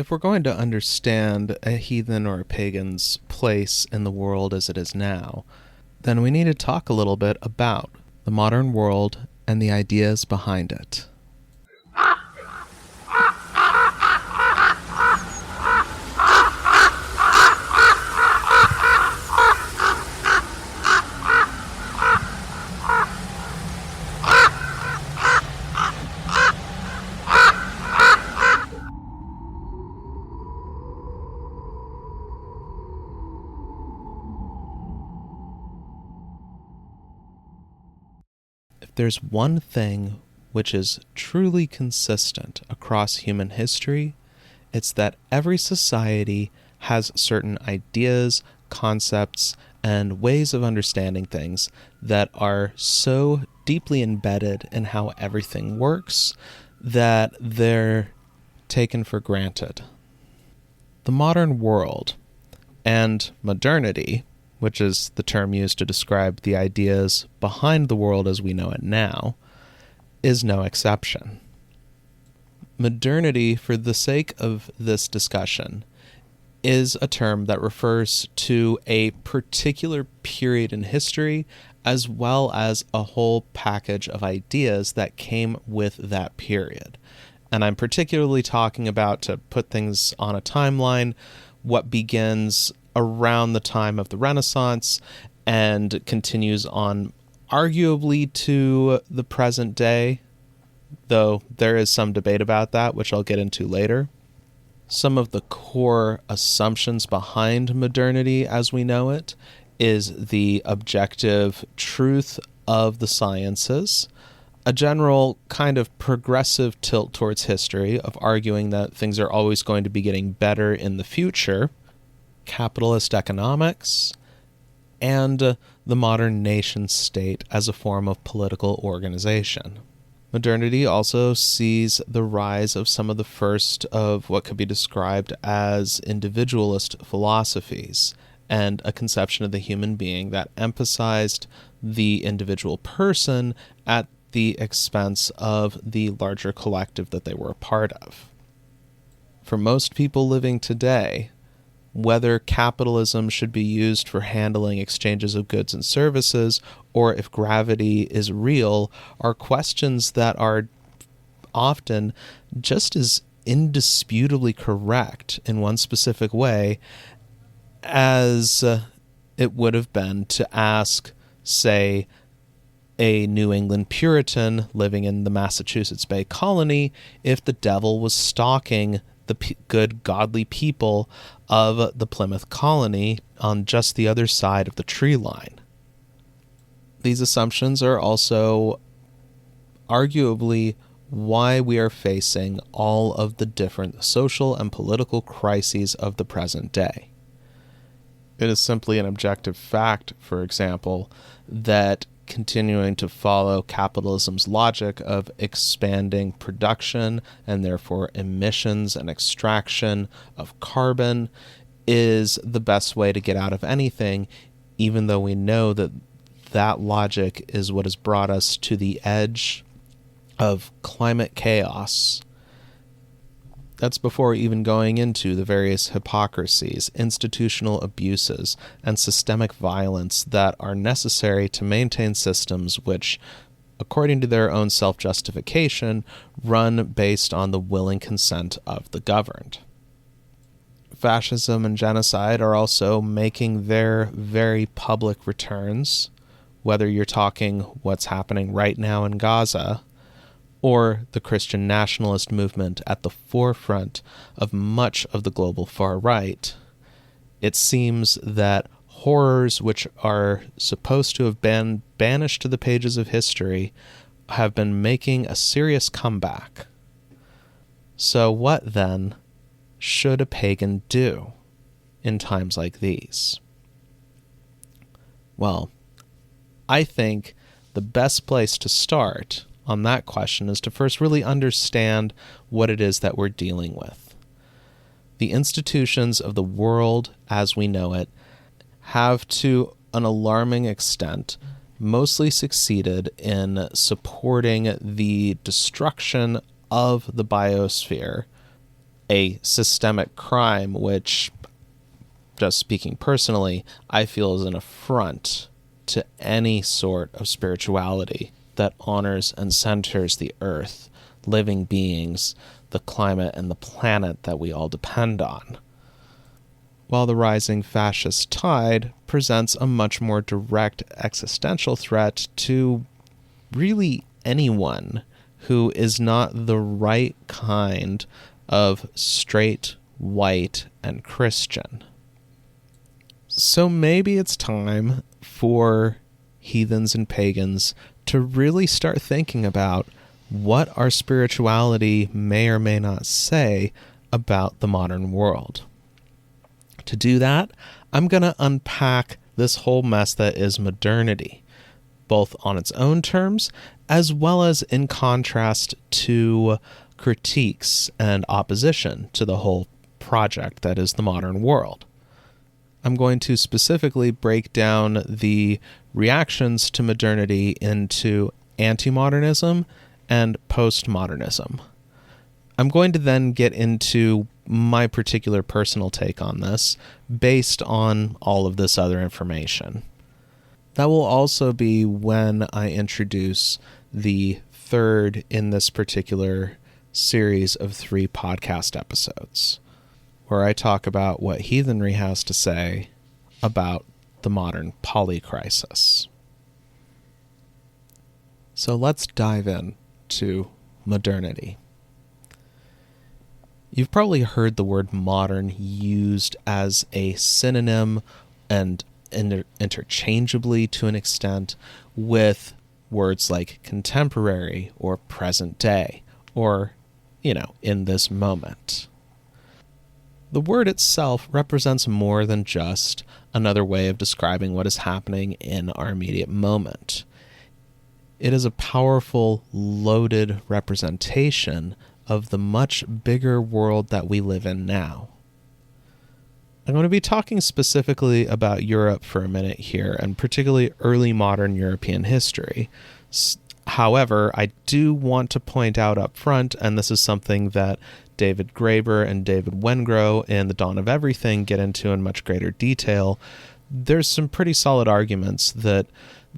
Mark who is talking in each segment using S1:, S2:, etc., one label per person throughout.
S1: If we're going to understand a heathen or a pagan's place in the world as it is now, then we need to talk a little bit about the modern world and the ideas behind it. If there's one thing which is truly consistent across human history, it's that every society has certain ideas, concepts, and ways of understanding things that are so deeply embedded in how everything works that they're taken for granted. The modern world and modernity, which is the term used to describe the ideas behind the world as we know it now, is no exception. Modernity, for the sake of this discussion, is a term that refers to a particular period in history as well as a whole package of ideas that came with that period. And I'm particularly talking about, to put things on a timeline, what begins around the time of the Renaissance and continues on arguably to the present day, though there is some debate about that, which I'll get into later. Some of the core assumptions behind modernity as we know it is the objective truth of the sciences, a general kind of progressive tilt towards history of arguing that things are always going to be getting better in the future, capitalist economics, and the modern nation state as a form of political organization. Modernity also sees the rise of some of the first of what could be described as individualist philosophies, and a conception of the human being that emphasized the individual person at the expense of the larger collective that they were a part of. For most people living today, whether capitalism should be used for handling exchanges of goods and services, or if gravity is real, are questions that are often just as indisputably correct in one specific way as it would have been to ask, say, a New England Puritan living in the Massachusetts Bay Colony if the devil was stalking the good, godly people of the Plymouth colony on just the other side of the tree line. These assumptions are also arguably why we are facing all of the different social and political crises of the present day. It is simply an objective fact, for example, that continuing to follow capitalism's logic of expanding production and therefore emissions and extraction of carbon is the best way to get out of anything, even though we know that that logic is what has brought us to the edge of climate chaos. That's before even going into the various hypocrisies, institutional abuses, and systemic violence that are necessary to maintain systems which, according to their own self-justification, run based on the willing consent of the governed. Fascism and genocide are also making their very public returns, whether you're talking what's happening right now in Gaza, or the Christian nationalist movement at the forefront of much of the global far right. It seems that horrors which are supposed to have been banished to the pages of history have been making a serious comeback. So what, then, should a pagan do in times like these? Well, I think the best place to start on that question is to first really understand what it is that we're dealing with. The institutions of the world as we know it have, to an alarming extent, mostly succeeded in supporting the destruction of the biosphere, a systemic crime, which, just speaking personally, I feel is an affront to any sort of spirituality that honors and centers the earth, living beings, the climate, and the planet that we all depend on. While the rising fascist tide presents a much more direct existential threat to really anyone who is not the right kind of straight, white, and Christian. So maybe it's time for heathens and pagans to really start thinking about what our spirituality may or may not say about the modern world. To do that, I'm going to unpack this whole mess that is modernity, both on its own terms, as well as in contrast to critiques and opposition to the whole project that is the modern world. I'm going to specifically break down the reactions to modernity into anti-modernism and postmodernism. I'm going to then get into my particular personal take on this based on all of this other information. That will also be when I introduce the third in this particular series of 3 podcast episodes, where I talk about what heathenry has to say about the modern polycrisis. So let's dive in to modernity. You've probably heard the word modern used as a synonym and interchangeably to an extent with words like contemporary or present day or, in this moment. The word itself represents more than just another way of describing what is happening in our immediate moment. It is a powerful, loaded representation of the much bigger world that we live in now. I'm going to be talking specifically about Europe for a minute here, and particularly early modern European history. However, I do want to point out up front, and this is something that David Graeber and David Wengrow in The Dawn of Everything get into in much greater detail, there's some pretty solid arguments that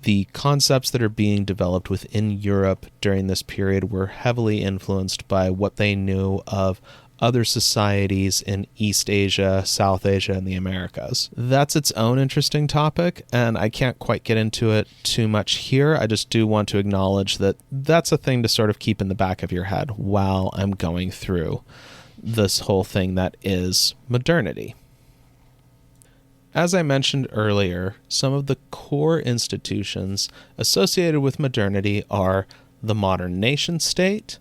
S1: the concepts that are being developed within Europe during this period were heavily influenced by what they knew of other societies in East Asia, South Asia, and the Americas. That's its own interesting topic, and I can't quite get into it too much here. I just do want to acknowledge that that's a thing to sort of keep in the back of your head while I'm going through this whole thing that is modernity. As I mentioned earlier, some of the core institutions associated with modernity are the modern nation-state,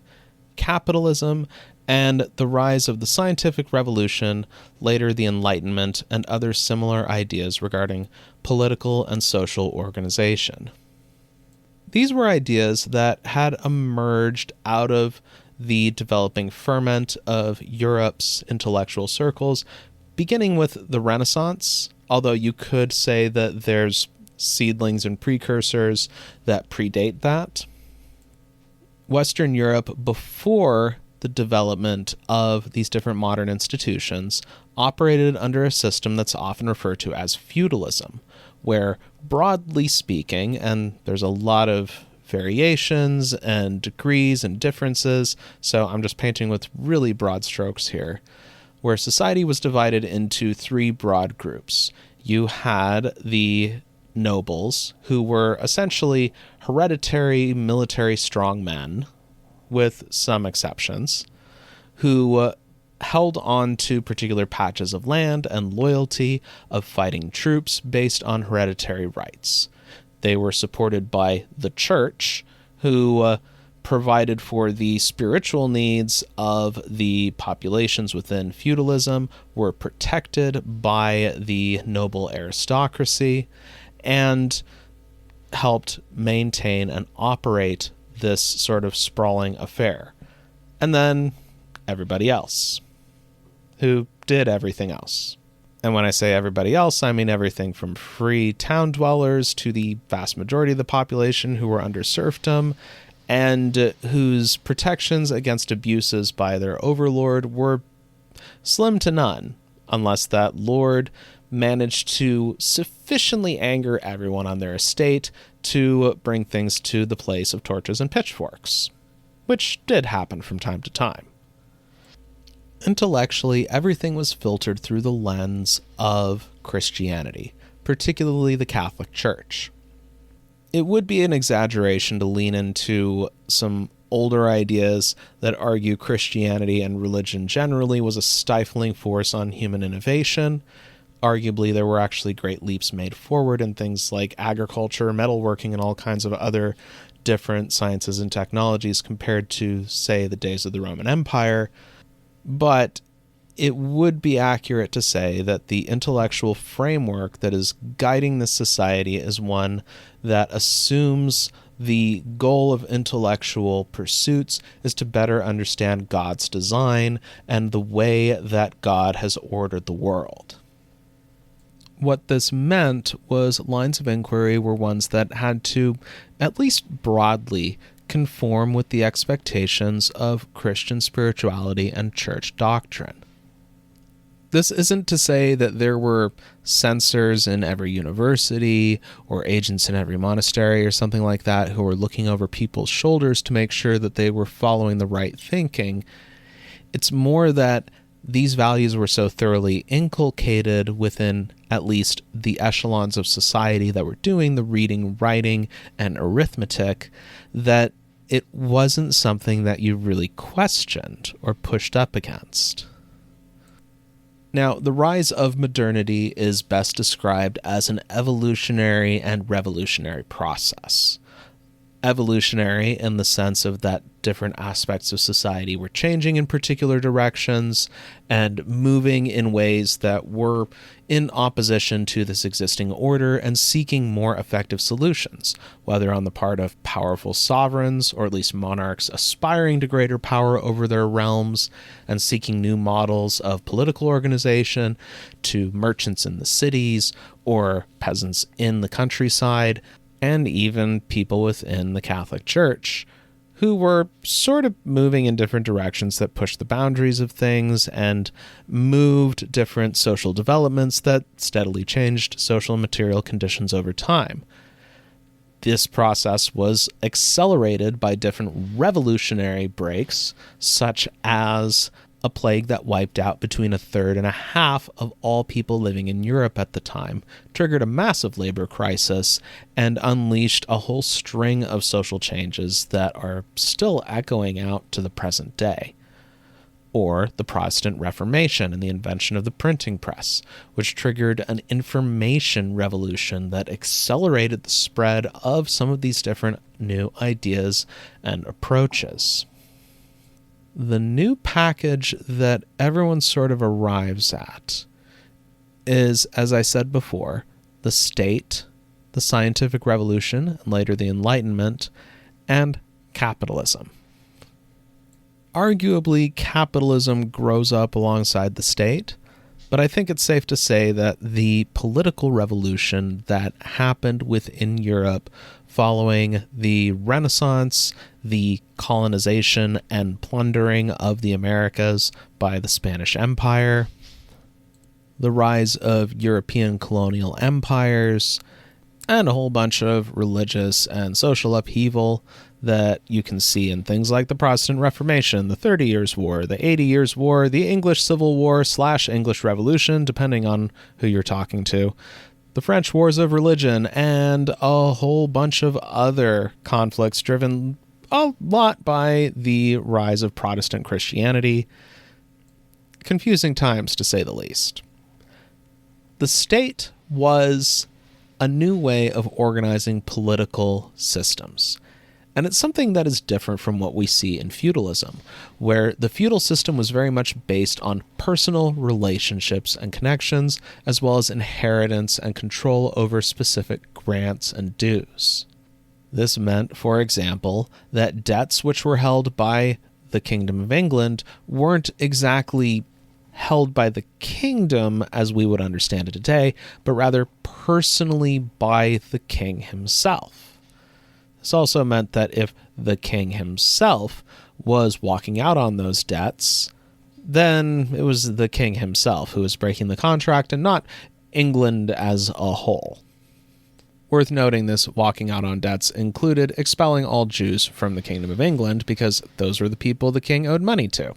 S1: capitalism, and the rise of the scientific revolution, later the Enlightenment, and other similar ideas regarding political and social organization. These were ideas that had emerged out of the developing ferment of Europe's intellectual circles, beginning with the Renaissance, although you could say that there's seedlings and precursors that predate that. Western Europe, before the development of these different modern institutions, operated under a system that's often referred to as feudalism, where, broadly speaking, and there's a lot of variations and degrees and differences, so I'm just painting with really broad strokes here, where society was divided into 3 broad groups. You had the nobles, who were essentially hereditary military strongmen, with some exceptions, who held on to particular patches of land and loyalty of fighting troops based on hereditary rights. They were supported by the church, who provided for the spiritual needs of the populations within feudalism, were protected by the noble aristocracy, and helped maintain and operate this sort of sprawling affair. And then everybody else, who did everything else. And when I say everybody else, I mean everything from free town dwellers to the vast majority of the population who were under serfdom, and whose protections against abuses by their overlord were Slim to none, unless that lord managed to sufficiently anger everyone on their estate to bring things to the place of torches and pitchforks, which did happen from time to time. Intellectually, everything was filtered through the lens of Christianity, particularly the Catholic Church. It would be an exaggeration to lean into some older ideas that argue Christianity and religion generally was a stifling force on human innovation. Arguably, there were actually great leaps made forward in things like agriculture, metalworking, and all kinds of other different sciences and technologies compared to, say, the days of the Roman Empire. But it would be accurate to say that the intellectual framework that is guiding this society is one that assumes the goal of intellectual pursuits is to better understand God's design and the way that God has ordered the world. What this meant was lines of inquiry were ones that had to, at least broadly, conform with the expectations of Christian spirituality and church doctrine. This isn't to say that there were censors in every university or agents in every monastery or something like that who were looking over people's shoulders to make sure that they were following the right thinking. It's more that these values were so thoroughly inculcated within at least the echelons of society that were doing the reading, writing, and arithmetic that it wasn't something that you really questioned or pushed up against. Now, the rise of modernity is best described as an evolutionary and revolutionary process. Evolutionary in the sense of that different aspects of society were changing in particular directions and moving in ways that were in opposition to this existing order and seeking more effective solutions, whether on the part of powerful sovereigns or at least monarchs aspiring to greater power over their realms and seeking new models of political organization, to merchants in the cities or peasants in the countryside, and even people within the Catholic Church who were sort of moving in different directions that pushed the boundaries of things and moved different social developments that steadily changed social and material conditions over time. This process was accelerated by different revolutionary breaks, such as a plague that wiped out between a third and a half of all people living in Europe at the time, triggered a massive labor crisis, and unleashed a whole string of social changes that are still echoing out to the present day. Or the Protestant Reformation and the invention of the printing press, which triggered an information revolution that accelerated the spread of some of these different new ideas and approaches. The new package that everyone sort of arrives at is, as I said before, the state, the scientific revolution, and later the Enlightenment, and capitalism. Arguably, capitalism grows up alongside the state, but I think it's safe to say that the political revolution that happened within Europe following the Renaissance, the colonization and plundering of the Americas by the Spanish Empire, the rise of European colonial empires, and a whole bunch of religious and social upheaval that you can see in things like the Protestant Reformation, the 30 Years' War, the 80 Years' War, the English Civil War / English Revolution, depending on who you're talking to, the French Wars of Religion, and a whole bunch of other conflicts driven a lot by the rise of Protestant Christianity. Confusing times, to say the least. The state was a new way of organizing political systems. And it's something that is different from what we see in feudalism, where the feudal system was very much based on personal relationships and connections, as well as inheritance and control over specific grants and dues. This meant, for example, that debts which were held by the Kingdom of England weren't exactly held by the kingdom as we would understand it today, but rather personally by the king himself. This also meant that if the king himself was walking out on those debts, then it was the king himself who was breaking the contract and not England as a whole. Worth noting, this walking out on debts included expelling all Jews from the Kingdom of England because those were the people the king owed money to.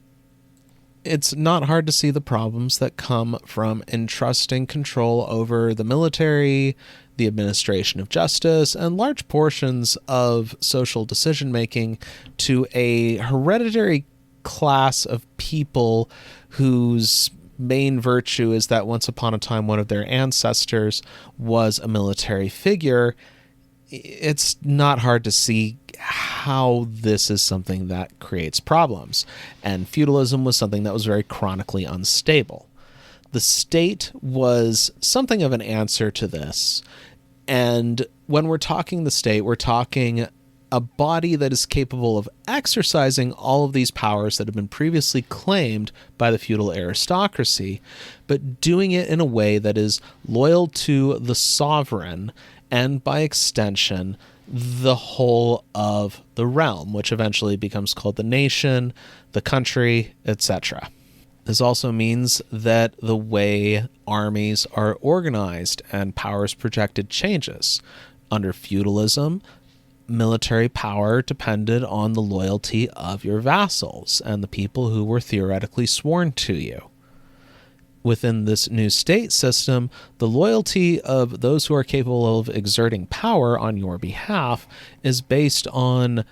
S1: It's not hard to see the problems that come from entrusting control over the military, the administration of justice, and large portions of social decision-making to a hereditary class of people whose main virtue is that once upon a time one of their ancestors was a military figure. It's not hard to see how this is something that creates problems. And feudalism was something that was very chronically unstable. The state was something of an answer to this. And when we're talking the state, we're talking a body that is capable of exercising all of these powers that have been previously claimed by the feudal aristocracy, but doing it in a way that is loyal to the sovereign and, by extension, the whole of the realm, which eventually becomes called the nation, the country, etc. This also means that the way armies are organized and powers projected changes. Under feudalism, military power depended on the loyalty of your vassals and the people who were theoretically sworn to you. Within this new state system, the loyalty of those who are capable of exerting power on your behalf is based on,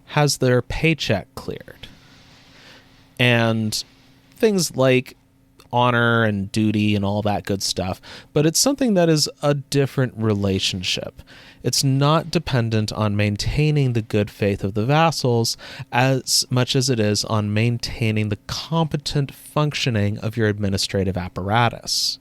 S1: has their paycheck cleared? And things like honor and duty and all that good stuff, but it's something that is a different relationship. It's not dependent on maintaining the good faith of the vassals as much as it is on maintaining the competent functioning of your administrative apparatus.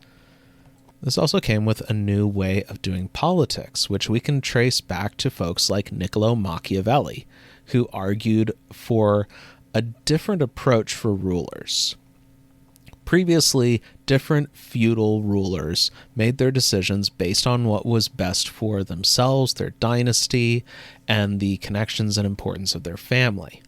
S1: This also came with a new way of doing politics, which we can trace back to folks like Niccolo Machiavelli, who argued for a different approach for rulers. Previously, different feudal rulers made their decisions based on what was best for themselves, their dynasty, and the connections and importance of their family.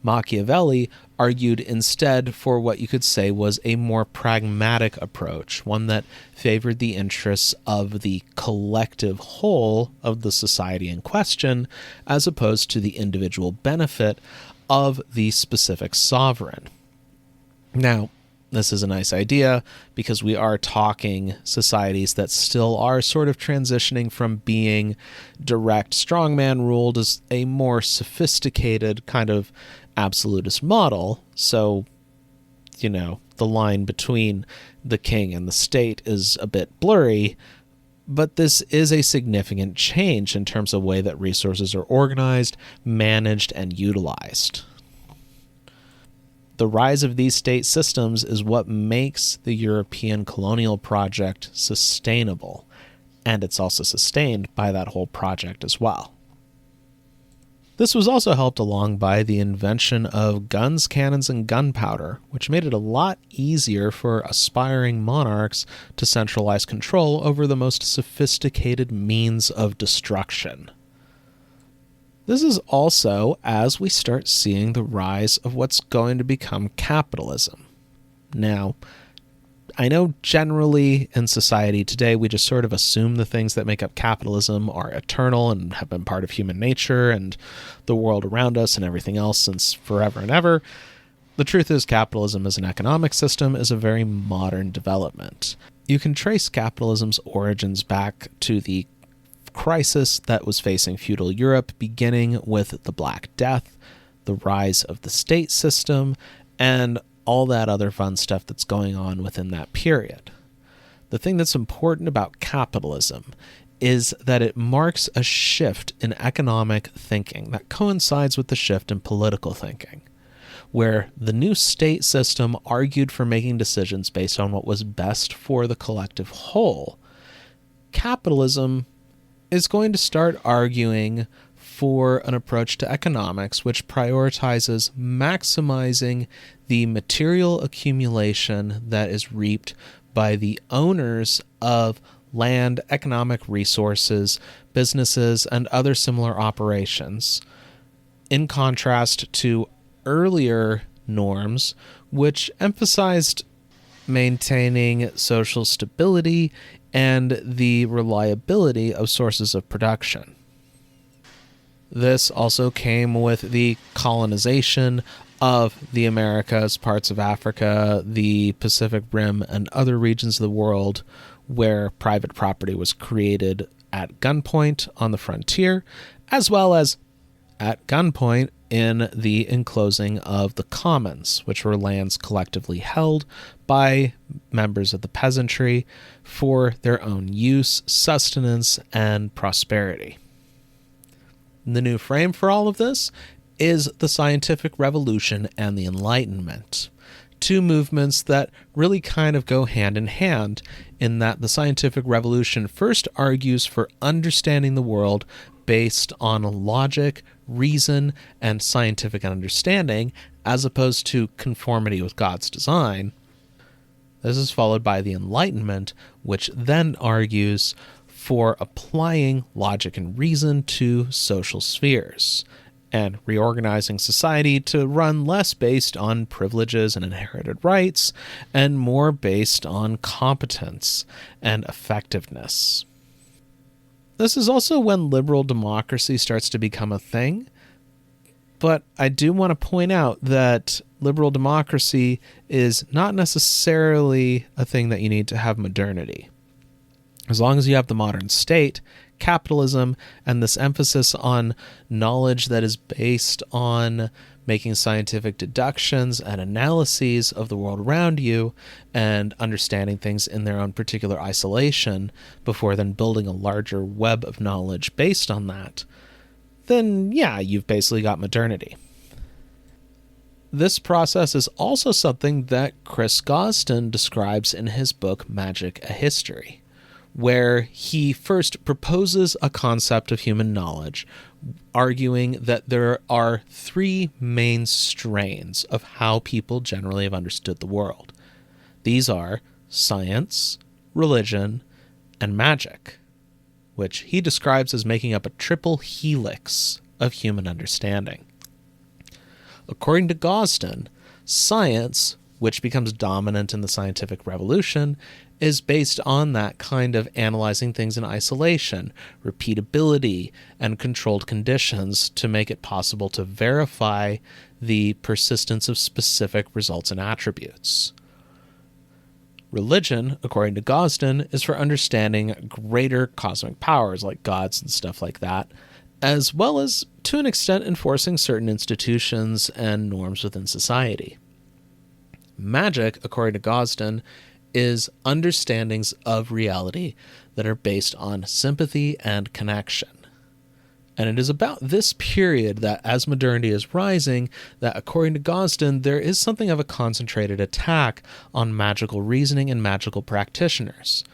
S1: Machiavelli argued instead for what you could say was a more pragmatic approach, one that favored the interests of the collective whole of the society in question, as opposed to the individual benefit of the specific sovereign. Now, this is a nice idea because we are talking societies that still are sort of transitioning from being direct strongman ruled as a more sophisticated kind of absolutist model. So, the line between the king and the state is a bit blurry, but this is a significant change in terms of the way that resources are organized, managed, and utilized. The rise of these state systems is what makes the European colonial project sustainable, and it's also sustained by that whole project as well. This was also helped along by the invention of guns, cannons, and gunpowder, which made it a lot easier for aspiring monarchs to centralize control over the most sophisticated means of destruction. This is also as we start seeing the rise of what's going to become capitalism. Now, I know generally in society today we just sort of assume the things that make up capitalism are eternal and have been part of human nature and the world around us and everything else since forever and ever. The truth is, capitalism as an economic system is a very modern development. You can trace capitalism's origins back to the crisis that was facing feudal Europe, beginning with the Black Death, the rise of the state system, and all that other fun stuff that's going on within that period. The thing that's important about capitalism is that it marks a shift in economic thinking that coincides with the shift in political thinking, where the new state system argued for making decisions based on what was best for the collective whole. Capitalism is going to start arguing for an approach to economics which prioritizes maximizing the material accumulation that is reaped by the owners of land, economic resources, businesses, and other similar operations, in contrast to earlier norms, which emphasized maintaining social stability and the reliability of sources of production. This also came with the colonization of the Americas, parts of Africa, the Pacific Rim, and other regions of the world where private property was created at gunpoint on the frontier, as well as at gunpoint in the enclosing of the commons, which were lands collectively held by members of the peasantry for their own use, sustenance, and prosperity. The new frame for all of this is the scientific revolution and the Enlightenment, two movements that really kind of go hand in hand in that the scientific revolution first argues for understanding the world based on logic, reason, and scientific understanding, as opposed to conformity with God's design. This is followed by the Enlightenment, which then argues for applying logic and reason to social spheres and reorganizing society to run less based on privileges and inherited rights and more based on competence and effectiveness. This is also when liberal democracy starts to become a thing, but I do want to point out that liberal democracy is not necessarily a thing that you need to have modernity. As long as you have the modern state, capitalism, and this emphasis on knowledge that is based on making scientific deductions and analyses of the world around you and understanding things in their own particular isolation before then building a larger web of knowledge based on that, then yeah, you've basically got modernity. This process is also something that Chris Gosden describes in his book Magic: A History, where he first proposes a concept of human knowledge, arguing that there are three main strains of how people generally have understood the world. These are science, religion, and magic, which he describes as making up a triple helix of human understanding. According to Gosden, science, which becomes dominant in the scientific revolution, is based on that kind of analyzing things in isolation, repeatability, and controlled conditions to make it possible to verify the persistence of specific results and attributes. Religion, according to Gosden, is for understanding greater cosmic powers like gods and stuff like that, as well as, to an extent, enforcing certain institutions and norms within society. Magic, according to Gosden, is understandings of reality that are based on sympathy and connection. And it is about this period that, as modernity is rising, that according to Gosden, there is something of a concentrated attack on magical reasoning and magical practitioners.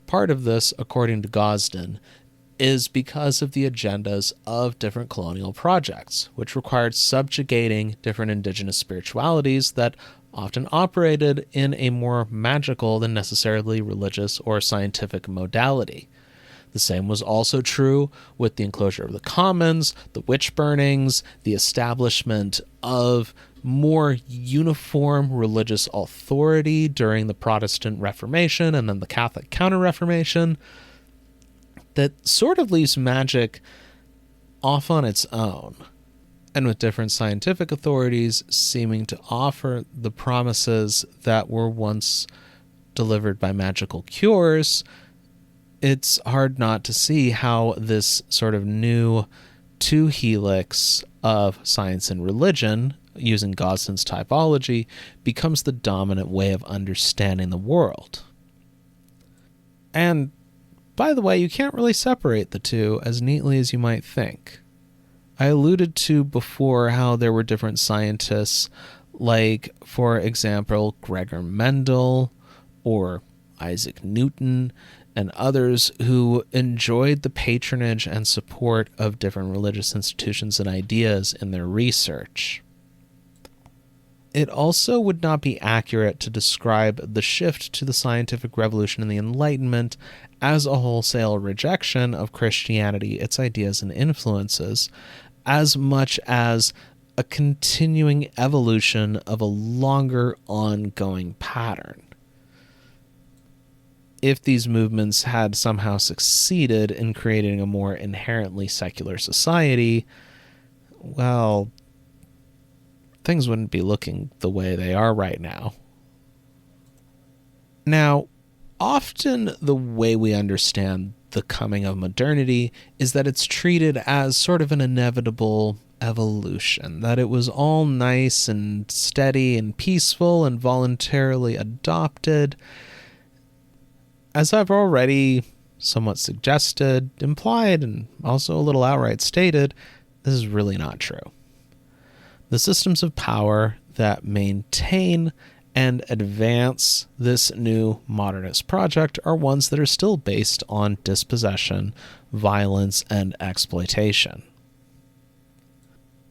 S1: Part of this, according to Gosden, is because of the agendas of different colonial projects, which required subjugating different indigenous spiritualities that often operated in a more magical than necessarily religious or scientific modality. The same was also true with the enclosure of the commons, the witch burnings, the establishment of more uniform religious authority during the Protestant Reformation and then the Catholic Counter-Reformation, that sort of leaves magic off on its own. And with different scientific authorities seeming to offer the promises that were once delivered by magical cures, it's hard not to see how this sort of new two helix of science and religion, using Gosden's typology, becomes the dominant way of understanding the world. And, by the way, you can't really separate the two as neatly as you might think. I alluded to before how there were different scientists, like, for example, Gregor Mendel or Isaac Newton, and others who enjoyed the patronage and support of different religious institutions and ideas in their research. It also would not be accurate to describe the shift to the scientific revolution and the Enlightenment as a wholesale rejection of Christianity, its ideas and influences, as much as a continuing evolution of a longer ongoing pattern. If these movements had somehow succeeded in creating a more inherently secular society, well, things wouldn't be looking the way they are right now. Now, often the way we understand the coming of modernity is that it's treated as sort of an inevitable evolution, that it was all nice and steady and peaceful and voluntarily adopted. As I've already somewhat suggested, implied, and also a little outright stated, this is really not true. The systems of power that maintain and advance this new modernist project are ones that are still based on dispossession, violence, and exploitation.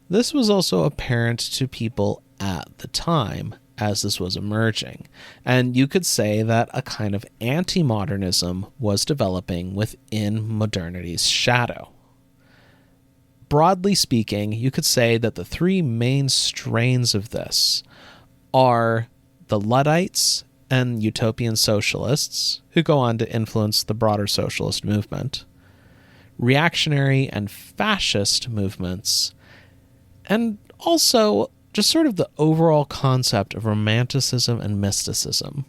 S1: This was also apparent to people at the time as this was emerging, and you could say that a kind of anti-modernism was developing within modernity's shadow. Broadly speaking, you could say that the three main strains of this are the Luddites and utopian socialists, who go on to influence the broader socialist movement, reactionary and fascist movements, and also just sort of the overall concept of romanticism and mysticism,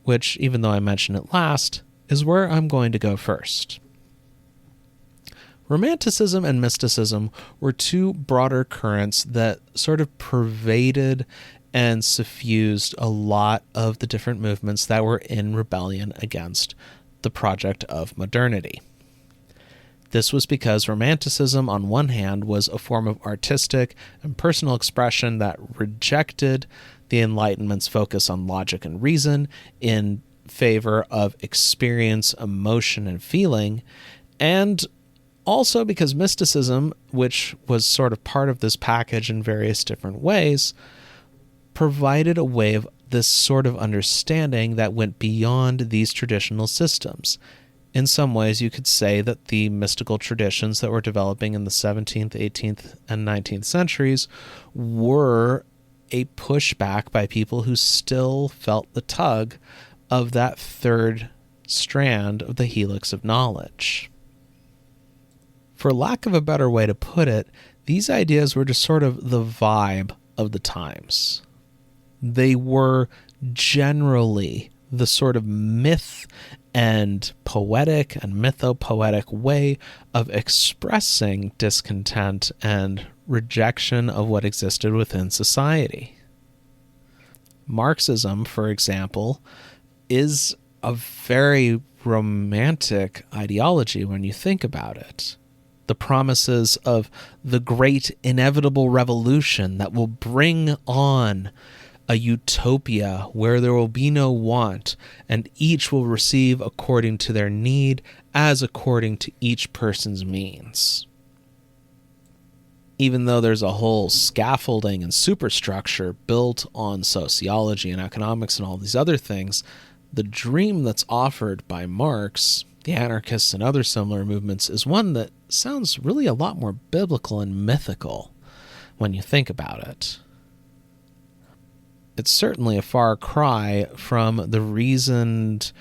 S1: which, even though I mentioned it last, is where I'm going to go first. Romanticism and mysticism were two broader currents that sort of pervaded and suffused a lot of the different movements that were in rebellion against the project of modernity. This was because Romanticism, on one hand, was a form of artistic and personal expression that rejected the Enlightenment's focus on logic and reason in favor of experience, emotion, and feeling, and also because mysticism, which was sort of part of this package in various different ways, provided a way of this sort of understanding that went beyond these traditional systems. In some ways, you could say that the mystical traditions that were developing in the 17th, 18th, and 19th centuries were a pushback by people who still felt the tug of that third strand of the helix of knowledge. For lack of a better way to put it, these ideas were just sort of the vibe of the times. They were generally the sort of myth and poetic and mythopoetic way of expressing discontent and rejection of what existed within society. Marxism, for example, is a very romantic ideology when you think about it. The promises of the great inevitable revolution that will bring on a utopia where there will be no want, and each will receive according to their need, as according to each person's means. Even though there's a whole scaffolding and superstructure built on sociology and economics and all these other things, the dream that's offered by Marx, the anarchists, and other similar movements is one that sounds really a lot more biblical and mythical when you think about it. It's certainly a far cry from the reasoned,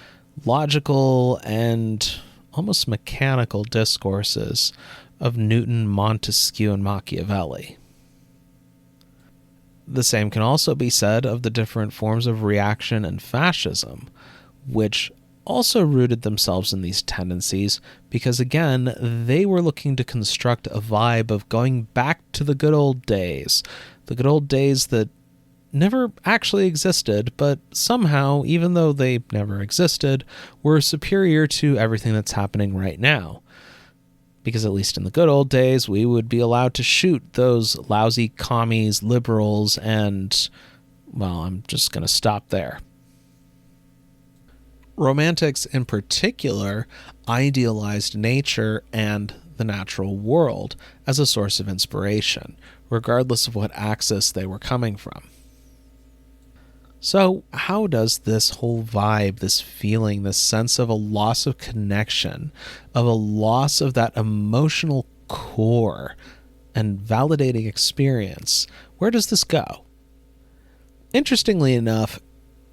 S1: logical, and almost mechanical discourses of Newton, Montesquieu, and Machiavelli. The same can also be said of the different forms of reaction and fascism, which also rooted themselves in these tendencies because, again, they were looking to construct a vibe of going back to the good old days that never actually existed, but somehow, even though they never existed, were superior to everything that's happening right now. Because at least in the good old days, we would be allowed to shoot those lousy commies, liberals, and, well, I'm just going to stop there. Romantics in particular idealized nature and the natural world as a source of inspiration, regardless of what axis they were coming from. So how does this whole vibe, this feeling, this sense of a loss of connection, of a loss of that emotional core and validating experience, where does this go? Interestingly enough,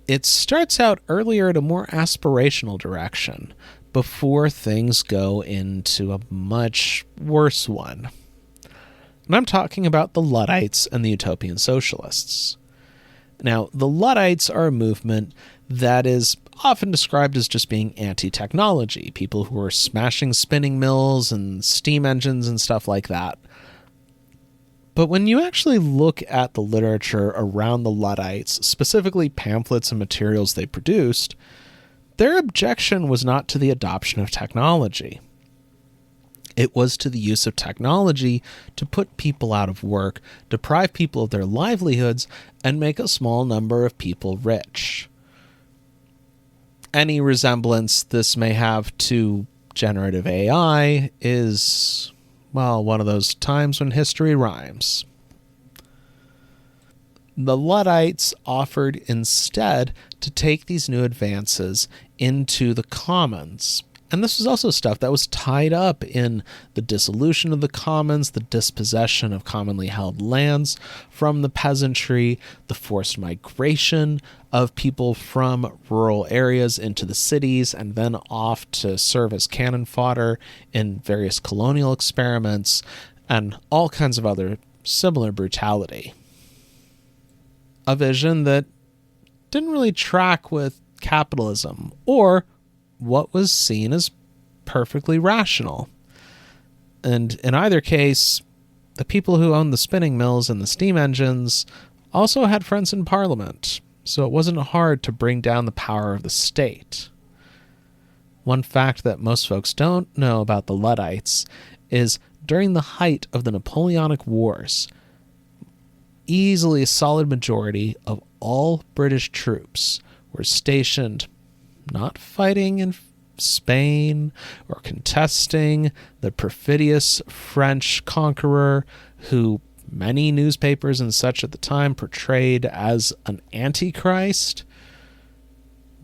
S1: it starts out earlier at a more aspirational direction before things go into a much worse one. And I'm talking about the Luddites and the Utopian Socialists. Now, the Luddites are a movement that is often described as just being anti-technology, people who are smashing spinning mills and steam engines and stuff like that. But when you actually look at the literature around the Luddites, specifically pamphlets and materials they produced, their objection was not to the adoption of technology. It was to the use of technology to put people out of work, deprive people of their livelihoods, and make a small number of people rich. Any resemblance this may have to generative AI is, well, one of those times when history rhymes. The Luddites offered instead to take these new advances into the commons. And this was also stuff that was tied up in the dissolution of the commons, the dispossession of commonly held lands from the peasantry, the forced migration of people from rural areas into the cities and then off to serve as cannon fodder in various colonial experiments, and all kinds of other similar brutality. A vision that didn't really track with capitalism or what was seen as perfectly rational. And in either case, the people who owned the spinning mills and the steam engines also had friends in Parliament, so it wasn't hard to bring down the power of the state. One fact that most folks don't know about the Luddites is during the height of the Napoleonic Wars, easily a solid majority of all British troops were stationed not fighting in Spain or contesting the perfidious French conqueror who many newspapers and such at the time portrayed as an antichrist,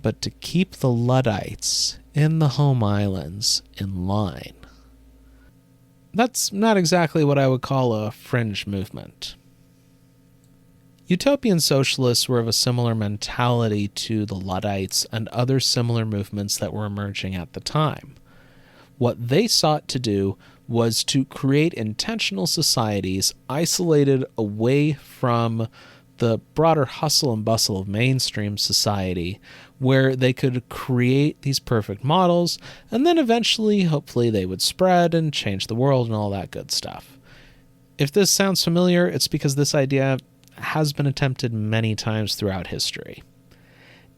S1: but to keep the Luddites in the home islands in line. That's not exactly what I would call a fringe movement. Utopian socialists were of a similar mentality to the Luddites and other similar movements that were emerging at the time. What they sought to do was to create intentional societies isolated away from the broader hustle and bustle of mainstream society, where they could create these perfect models, and then eventually, hopefully, they would spread and change the world and all that good stuff. If this sounds familiar, it's because this idea has been attempted many times throughout history.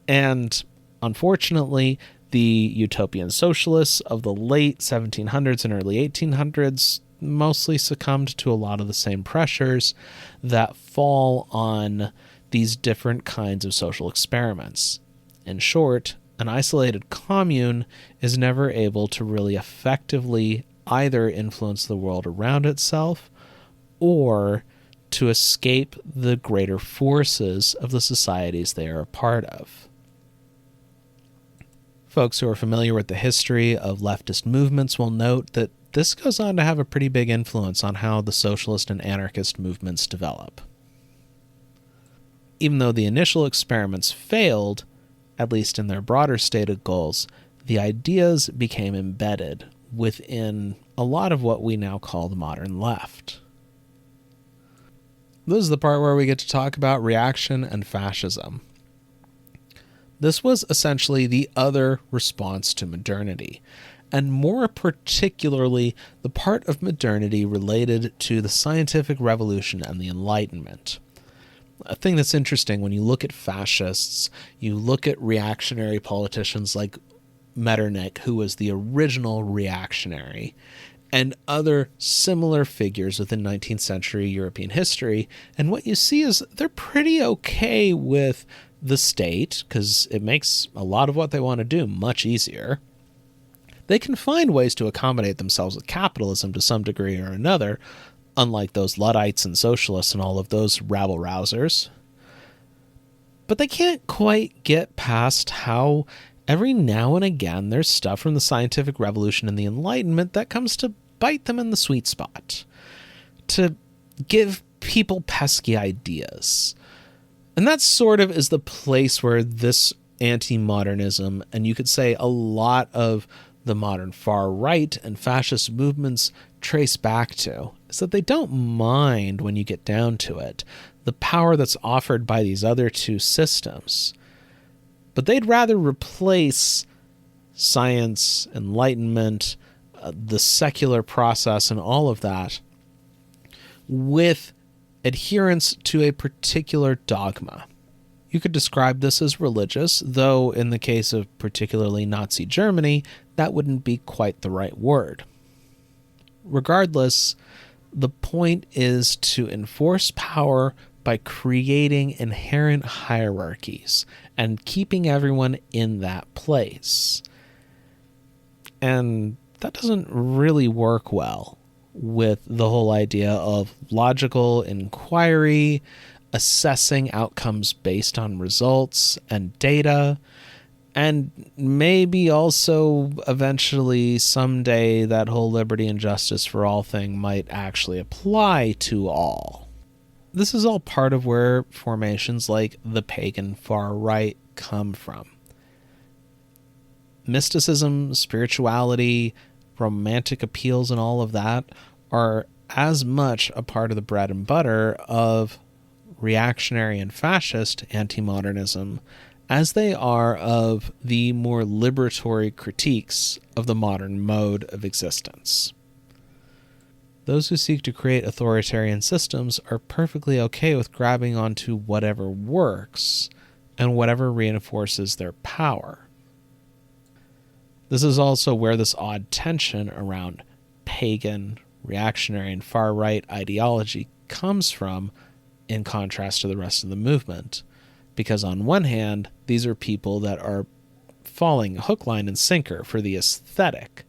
S1: And unfortunately, the utopian socialists of the late 1700s and early 1800s mostly succumbed to a lot of the same pressures that fall on these different kinds of social experiments. In short, an isolated commune is never able to really effectively either influence the world around itself or to escape the greater forces of the societies they are a part of. Folks who are familiar with the history of leftist movements will note that this goes on to have a pretty big influence on how the socialist and anarchist movements develop. Even though the initial experiments failed, at least in their broader stated goals, the ideas became embedded within a lot of what we now call the modern left. This is the part where we get to talk about reaction and fascism. This was essentially the other response to modernity, and more particularly the part of modernity related to the scientific revolution and the Enlightenment. A thing that's interesting when you look at fascists, you look at reactionary politicians like Metternich, who was the original reactionary, and other similar figures within 19th century European history, and what you see is they're pretty okay with the state, because it makes a lot of what they want to do much easier. They can find ways to accommodate themselves with capitalism to some degree or another, unlike those Luddites and socialists and all of those rabble-rousers. But they can't quite get past how every now and again there's stuff from the scientific revolution and the Enlightenment that comes to bite them in the sweet spot. to give people pesky ideas. And that sort of is the place where this anti-modernism, and you could say a lot of the modern far right and fascist movements trace back to, is that they don't mind, when you get down to it, the power that's offered by these other two systems. But they'd rather replace science, enlightenment, the secular process and all of that with adherence to a particular dogma. You could describe this as religious, though in the case of particularly Nazi Germany, that wouldn't be quite the right word. Regardless, the point is to enforce power by creating inherent hierarchies and keeping everyone in that place. And that doesn't really work well with the whole idea of logical inquiry, assessing outcomes based on results and data, and maybe also eventually someday that whole liberty and justice for all thing might actually apply to all. This is all part of where formations like the pagan far right come from. Mysticism, spirituality, romantic appeals and all of that are as much a part of the bread and butter of reactionary and fascist anti-modernism as they are of the more liberatory critiques of the modern mode of existence. Those who seek to create authoritarian systems are perfectly okay with grabbing onto whatever works and whatever reinforces their power. This is also where this odd tension around pagan, reactionary, and far-right ideology comes from, in contrast to the rest of the movement. Because on one hand, these are people that are falling hook, line, and sinker for the aesthetic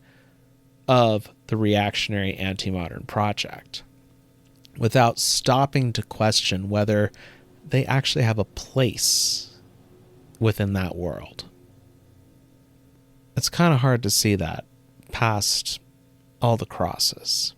S1: of the reactionary anti-modern project, without stopping to question whether they actually have a place within that world. It's kind of hard to see that past all the crosses.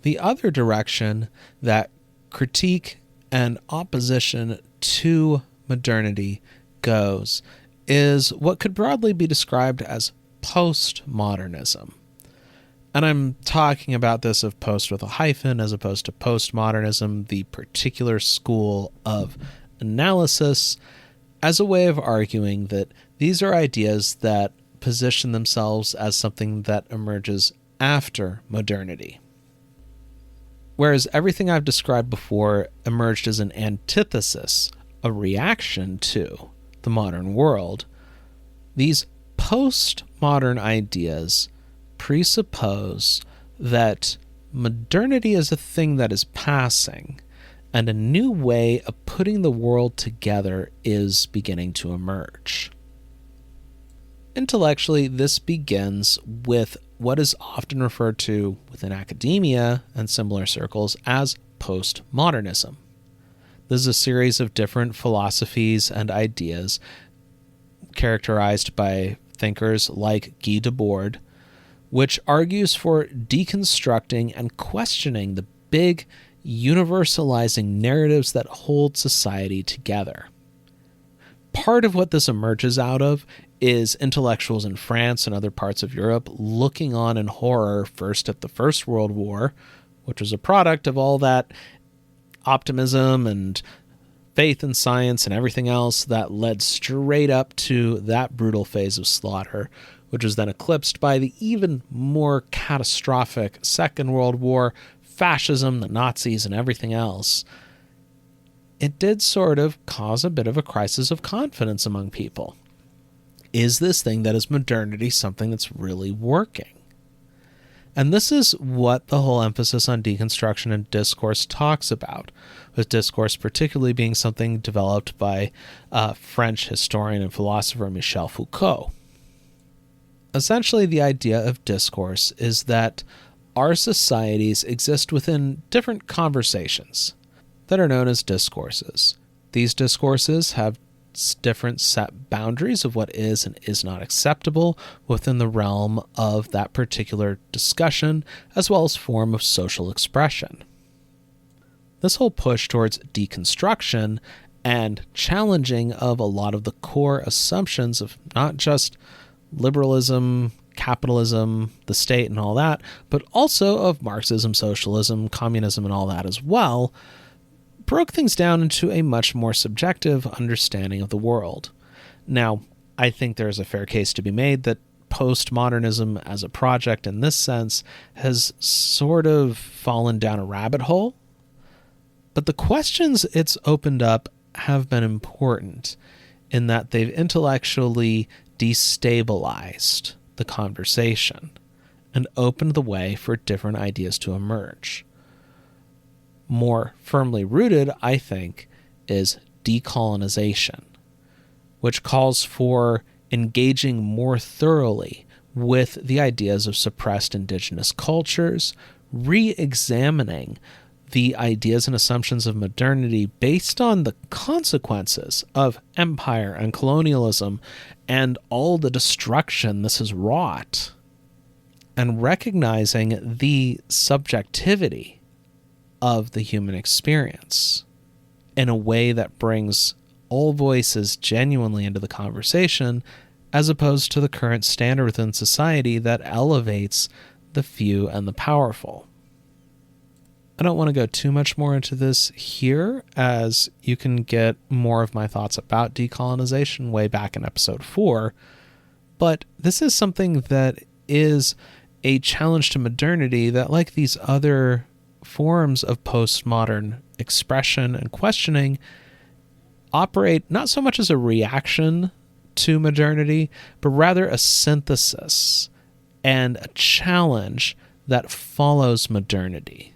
S1: The other direction that critique and opposition to modernity goes is what could broadly be described as postmodernism. And I'm talking about this of post with a hyphen as opposed to postmodernism, the particular school of analysis, as a way of arguing that these are ideas that position themselves as something that emerges after modernity. Whereas everything I've described before emerged as an antithesis, a reaction to the modern world, these postmodern ideas presuppose that modernity is a thing that is passing, and a new way of putting the world together is beginning to emerge. Intellectually, this begins with what is often referred to within academia and similar circles as postmodernism. This is a series of different philosophies and ideas characterized by thinkers like Guy Debord, which argues for deconstructing and questioning the big, universalizing narratives that hold society together. Part of what this emerges out of is intellectuals in France and other parts of Europe looking on in horror first at the First World War, which was a product of all that optimism and faith in science and everything else that led straight up to that brutal phase of slaughter, which was then eclipsed by the even more catastrophic Second World War, fascism, the Nazis, and everything else. It did sort of cause a bit of a crisis of confidence among people. Is this thing that is modernity something that's really working? And this is what the whole emphasis on deconstruction and discourse talks about, with discourse particularly being something developed by French historian and philosopher Michel Foucault. Essentially, the idea of discourse is that our societies exist within different conversations that are known as discourses. These discourses have different set boundaries of what is and is not acceptable within the realm of that particular discussion, as well as form of social expression. This whole push towards deconstruction and challenging of a lot of the core assumptions of not just liberalism, capitalism, the state, and all that, but also of Marxism, socialism, communism, and all that as well, broke things down into a much more subjective understanding of the world. Now, I think there is a fair case to be made that postmodernism as a project in this sense has sort of fallen down a rabbit hole, but the questions it's opened up have been important in that they've intellectually destabilized the conversation and opened the way for different ideas to emerge. More firmly rooted, I think, is decolonization, which calls for engaging more thoroughly with the ideas of suppressed indigenous cultures, re-examining the ideas and assumptions of modernity based on the consequences of empire and colonialism and all the destruction this has wrought, and recognizing the subjectivity of the human experience in a way that brings all voices genuinely into the conversation, as opposed to the current standard within society that elevates the few and the powerful. I don't want to go too much more into this here, as you can get more of my thoughts about decolonization way back in episode 4, but this is something that is a challenge to modernity that, like these other forms of postmodern expression and questioning, operate not so much as a reaction to modernity, but rather a synthesis and a challenge that follows modernity.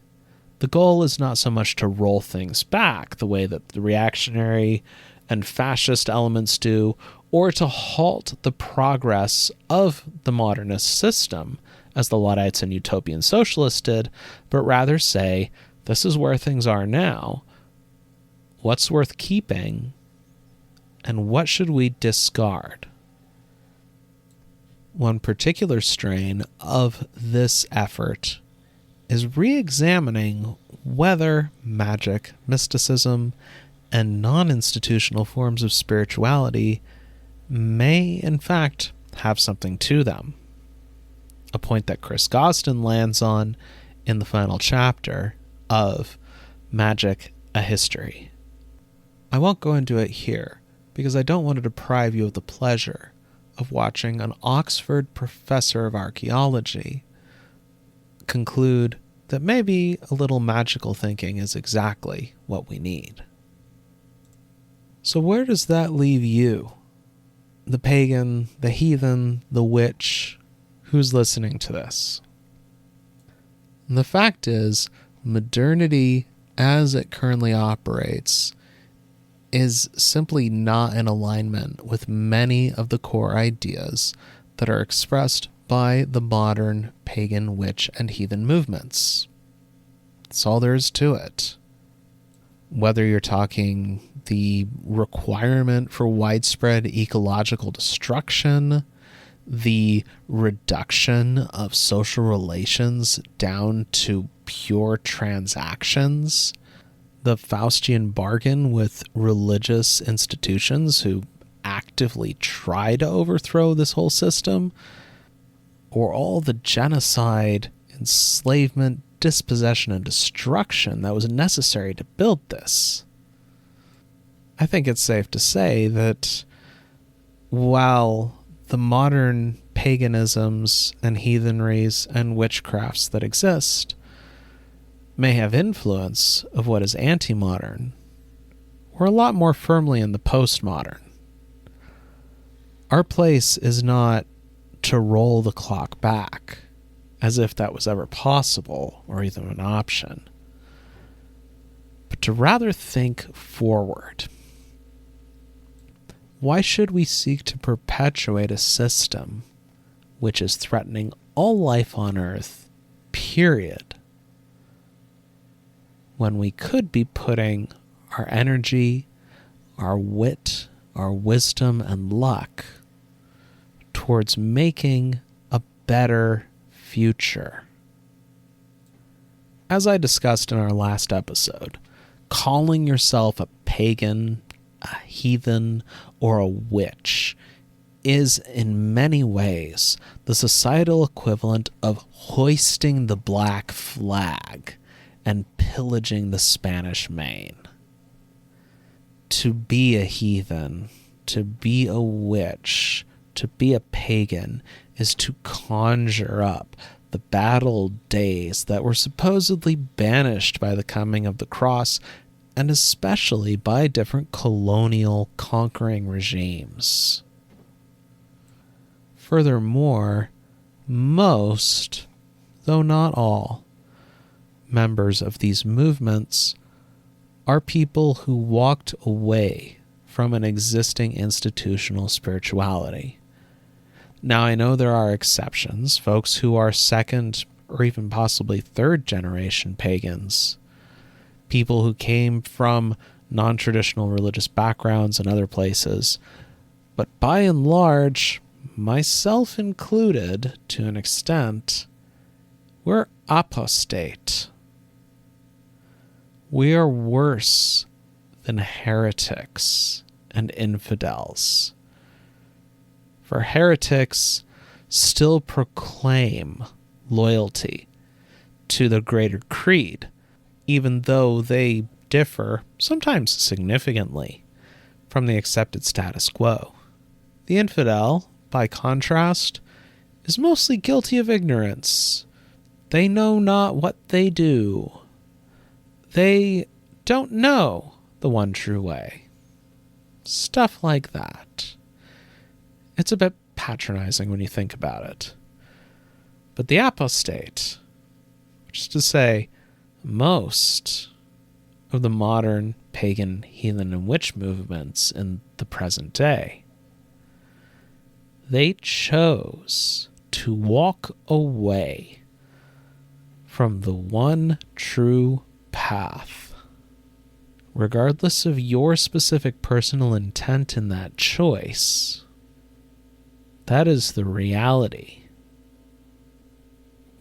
S1: The goal is not so much to roll things back the way that the reactionary and fascist elements do, or to halt the progress of the modernist system, as the Luddites and utopian socialists did, but rather say, this is where things are now. What's worth keeping? And what should we discard? One particular strain of this effort is re-examining whether magic, mysticism, and non-institutional forms of spirituality may, in fact, have something to them. A point that Chris Gosden lands on in the final chapter of Magic, a History. I won't go into it here, because I don't want to deprive you of the pleasure of watching an Oxford professor of archaeology conclude that maybe a little magical thinking is exactly what we need. So where does that leave you? The pagan, the heathen, the witch, who's listening to this? And the fact is, modernity as it currently operates is simply not in alignment with many of the core ideas that are expressed by the modern pagan, witch, and heathen movements. That's all there is to it. Whether you're talking the requirement for widespread ecological destruction, the reduction of social relations down to pure transactions, the Faustian bargain with religious institutions who actively try to overthrow this whole system, or all the genocide, enslavement, dispossession, and destruction that was necessary to build this. I think it's safe to say that while the modern paganisms and heathenries and witchcrafts that exist may have influence of what is anti-modern, we're a lot more firmly in the postmodern. Our place is not to roll the clock back, as if that was ever possible or even an option, but to rather think forward. Why should we seek to perpetuate a system which is threatening all life on Earth, period, when we could be putting our energy, our wit, our wisdom and luck towards making a better future. As I discussed in our last episode, calling yourself a pagan, a heathen, or a witch is in many ways the societal equivalent of hoisting the black flag and pillaging the Spanish Main. To be a heathen, to be a witch, to be a pagan is to conjure up the battle days that were supposedly banished by the coming of the cross, and especially by different colonial conquering regimes. Furthermore, most, though not all, members of these movements are people who walked away from an existing institutional spirituality. Now, I know there are exceptions, folks who are second or even possibly third generation pagans, people who came from non-traditional religious backgrounds and other places, but by and large, myself included to an extent, we're apostate. We are worse than heretics and infidels. For heretics still proclaim loyalty to the greater creed, even though they differ, sometimes significantly, from the accepted status quo. The infidel, by contrast, is mostly guilty of ignorance. They know not what they do. They don't know the one true way. Stuff like that. It's a bit patronizing when you think about it. But the apostate, which is to say, most of the modern pagan, heathen, and witch movements in the present day, they chose to walk away from the one true path. Regardless of your specific personal intent in that choice, that is the reality.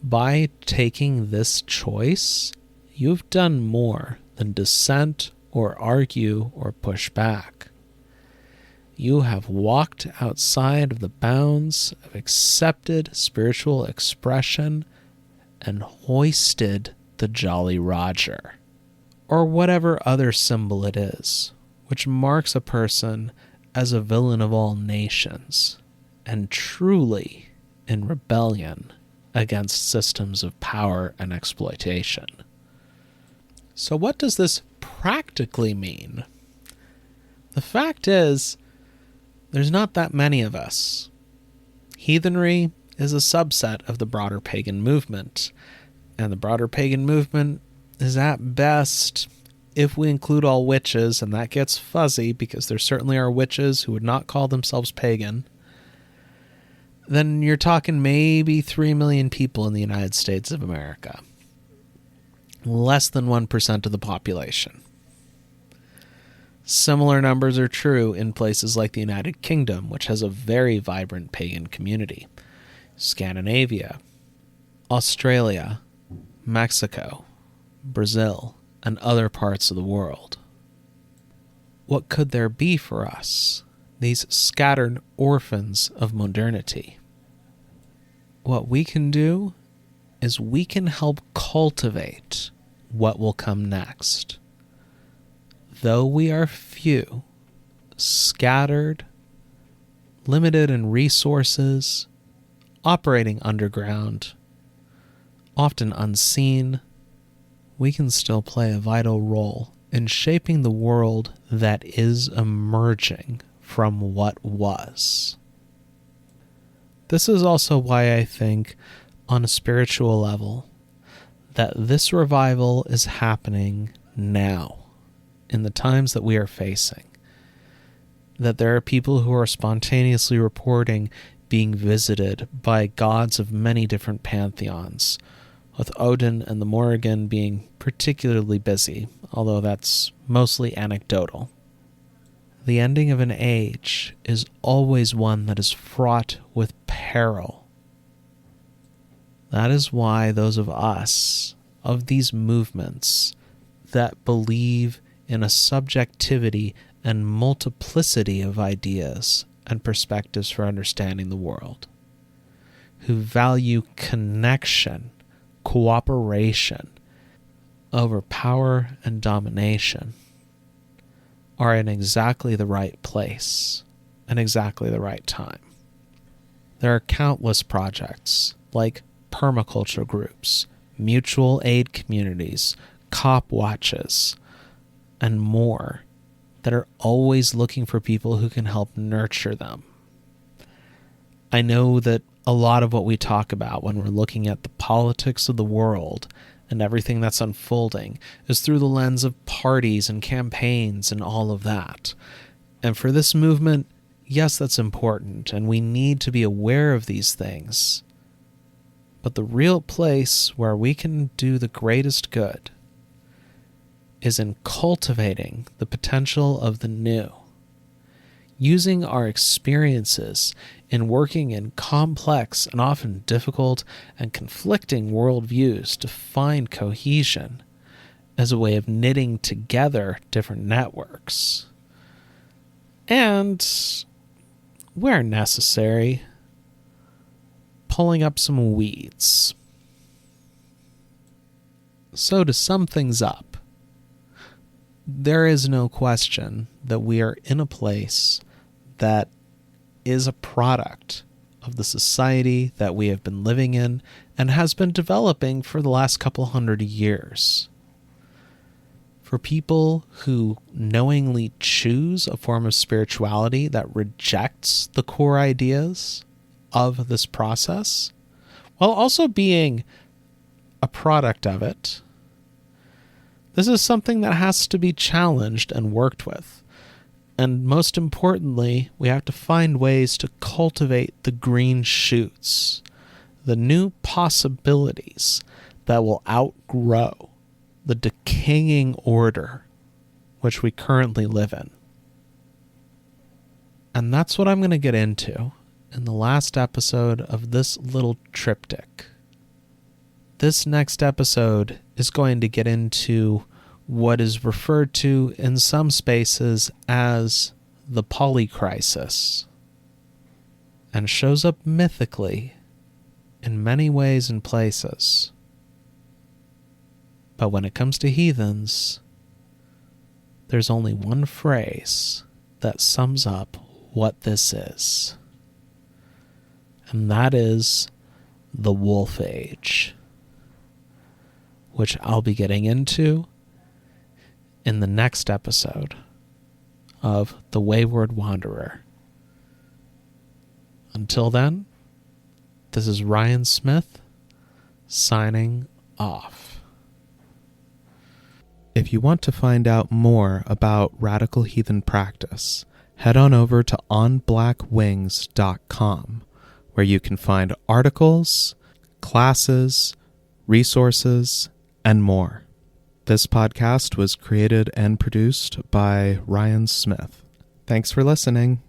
S1: By taking this choice, you've done more than dissent or argue or push back. You have walked outside of the bounds of accepted spiritual expression and hoisted the Jolly Roger, or whatever other symbol it is, which marks a person as a villain of all nations, and truly in rebellion against systems of power and exploitation. So what does this practically mean? The fact is, there's not that many of us. Heathenry is a subset of the broader pagan movement, and the broader pagan movement is at best, if we include all witches, and that gets fuzzy because there certainly are witches who would not call themselves pagan, then you're talking maybe 3 million people in the United States of America. Less than 1% of the population. Similar numbers are true in places like the United Kingdom, which has a very vibrant pagan community, Scandinavia, Australia, Mexico, Brazil, and other parts of the world. What could there be for us, these scattered orphans of modernity? What we can do is we can help cultivate what will come next. Though we are few, scattered, limited in resources, operating underground, often unseen, we can still play a vital role in shaping the world that is emerging from what was. This is also why I think, on a spiritual level, that this revival is happening now, in the times that we are facing. That there are people who are spontaneously reporting being visited by gods of many different pantheons, with Odin and the Morrigan being particularly busy, although that's mostly anecdotal. The ending of an age is always one that is fraught with peril. That is why those of us, of these movements, that believe in a subjectivity and multiplicity of ideas and perspectives for understanding the world, who value connection, cooperation over power and domination, are in exactly the right place and exactly the right time. There are countless projects like permaculture groups, mutual aid communities, cop watches, and more that are always looking for people who can help nurture them. I know that a lot of what we talk about when we're looking at the politics of the world and everything that's unfolding is through the lens of parties and campaigns and all of that. And for this movement, yes, that's important, and we need to be aware of these things. But the real place where we can do the greatest good is in cultivating the potential of the new, using our experiences in working in complex and often difficult and conflicting worldviews to find cohesion as a way of knitting together different networks. And, where necessary, pulling up some weeds. So to sum things up, there is no question that we are in a place that is a product of the society that we have been living in and has been developing for the last couple hundred years. For people who knowingly choose a form of spirituality that rejects the core ideas of this process, while also being a product of it, this is something that has to be challenged and worked with. And most importantly, we have to find ways to cultivate the green shoots, the new possibilities that will outgrow the decaying order which we currently live in. And that's what I'm going to get into in the last episode of this little triptych. This next episode is going to get into what is referred to in some spaces as the polycrisis, and shows up mythically in many ways and places. But when it comes to heathens, there's only one phrase that sums up what this is, and that is the Wolf Age, which I'll be getting into in the next episode of The Wayward Wanderer. Until then, this is Ryan Smith signing off. If you want to find out more about radical heathen practice, head on over to onblackwings.com, where you can find articles, classes, resources, and more. This podcast was created and produced by Ryan Smith. Thanks for listening.